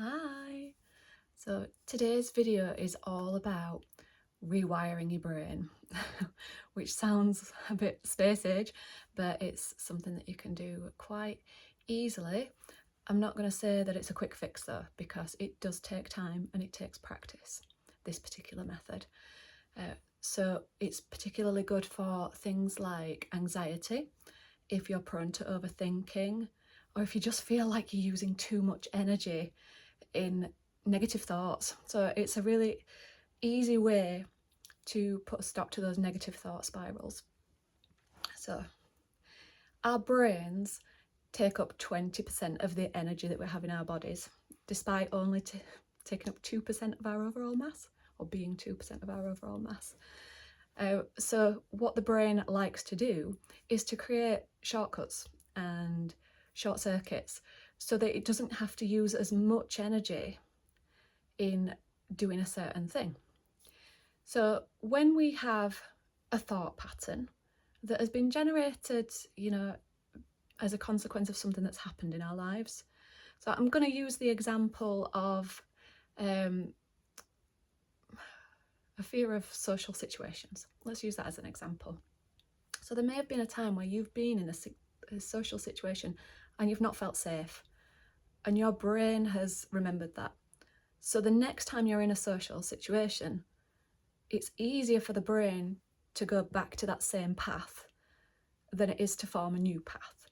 Hi! So today's video is all about rewiring your brain, which sounds a bit space age, but it's something that you can do quite easily. I'm not going to say that it's a quick fix though, because it does take time and it takes practice, this particular method. So it's particularly good for things like anxiety, if you're prone to overthinking, or if you just feel like you're using too much energy in negative thoughts. So it's a really easy way to put a stop to those negative thought spirals. So our brains take up 20% of the energy that we have in our bodies, despite only taking up 2% of our overall mass, or being 2% of our overall mass. So what the brain likes to do is to create shortcuts and short circuits so that it doesn't have to use as much energy in doing a certain thing. So when we have a thought pattern that has been generated, as a consequence of something that's happened in our lives. So I'm going to use the example of a fear of social situations. Let's use that as an example. So there may have been a time where you've been in a social situation and you've not felt safe, and your brain has remembered that. So the next time you're in a social situation, it's easier for the brain to go back to that same path than it is to form a new path.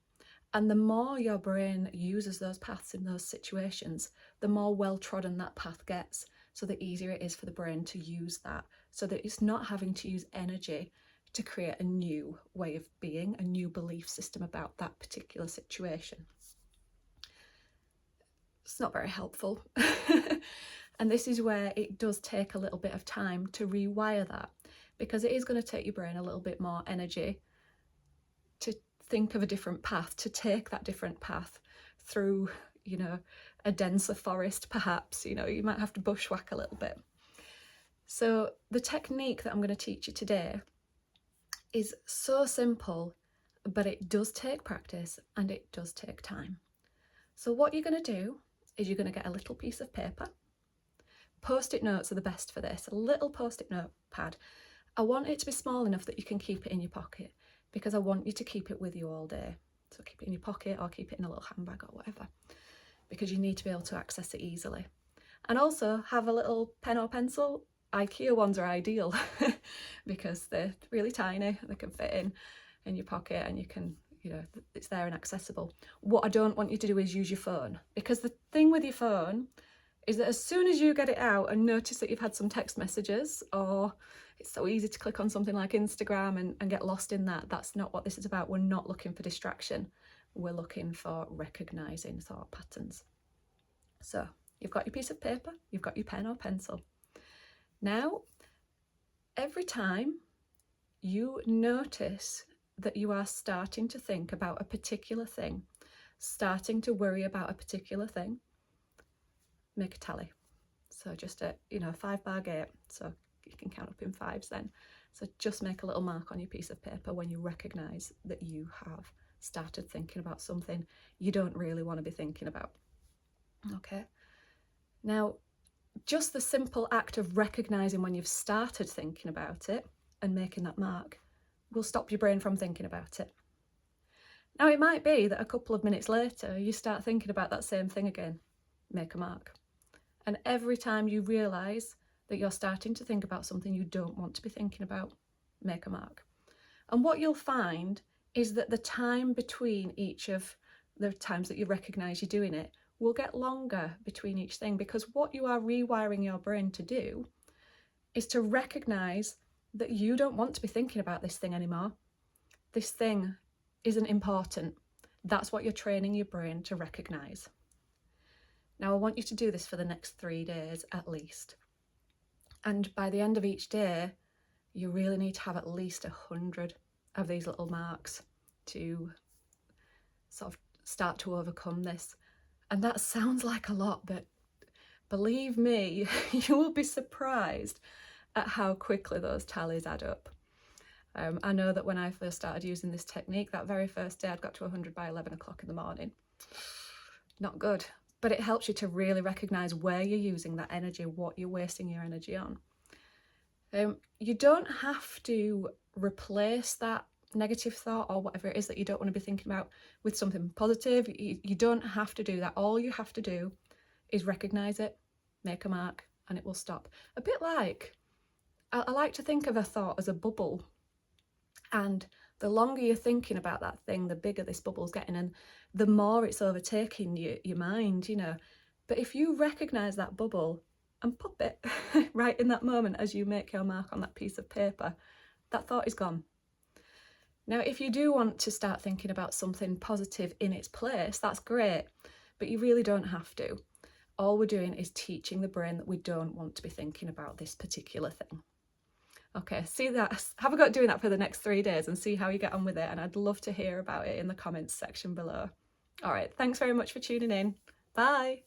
And the more your brain uses those paths in those situations, the more well-trodden that path gets, so the easier it is for the brain to use that, so that it's not having to use energy to create a new way of being, a new belief system about that particular situation. It's not very helpful. And this is where it does take a little bit of time to rewire that, because it is going to take your brain a little bit more energy to think of a different path, to take that different path through, a denser forest perhaps. You might have to bushwhack a little bit. So the technique that I'm going to teach you today is so simple, but it does take practice and it does take time. So what you're going to do is you're going to get a little piece of paper. Post-it notes are the best for this, a little post-it note pad. I want it to be small enough that you can keep it in your pocket, because I want you to keep it with you all day. So keep it in your pocket or keep it in a little handbag or whatever, because you need to be able to access it easily. And also have a little pen or pencil. IKEA ones are ideal because they're really tiny, they can fit in your pocket and you can, it's there and accessible. What I don't want you to do is use your phone, because the thing with your phone is that as soon as you get it out and notice that you've had some text messages, or it's so easy to click on something like Instagram and get lost in that, that's not what this is about. We're not looking for distraction. We're looking for recognising thought patterns. So you've got your piece of paper, you've got your pen or pencil. Now, every time you notice that you are starting to think about a particular thing, starting to worry about a particular thing, make a tally. So just a 5-bar gate, so you can count up in fives then. So just make a little mark on your piece of paper when you recognise that you have started thinking about something you don't really want to be thinking about. Okay, now just the simple act of recognising when you've started thinking about it and making that mark will stop your brain from thinking about it. Now it might be that a couple of minutes later you start thinking about that same thing again. Make a mark. And every time you realise that you're starting to think about something you don't want to be thinking about, make a mark. And what you'll find is that the time between each of the times that you recognise you're doing it will get longer between each thing, because what you are rewiring your brain to do is to recognise that you don't want to be thinking about this thing anymore. This thing isn't important. That's what you're training your brain to recognise. Now, I want you to do this for the next 3 days at least. And by the end of each day, you really need to have at least 100 of these little marks to sort of start to overcome this. And that sounds like a lot, but believe me, you will be surprised at how quickly those tallies add up. I know that when I first started using this technique, that very first day I'd got to 100 by 11 o'clock in the morning. Not good. but it helps you to really recognise where you're using that energy, what you're wasting your energy on. You don't have to replace that negative thought or whatever it is that you don't want to be thinking about with something positive. You don't have to do that. All you have to do is recognise it, make a mark, and it will stop. A bit like, I like to think of a thought as a bubble, and the longer you're thinking about that thing, the bigger this bubble's getting, and the more it's overtaking your mind, you know. But if you recognise that bubble and pop it right in that moment as you make your mark on that piece of paper, that thought is gone. Now, if you do want to start thinking about something positive in its place, that's great, but you really don't have to. All we're doing is teaching the brain that we don't want to be thinking about this particular thing. Okay, see that. Have a go at doing that for the next 3 days and see how you get on with it, and I'd love to hear about it in the comments section below. All right, thanks very much for tuning in. Bye.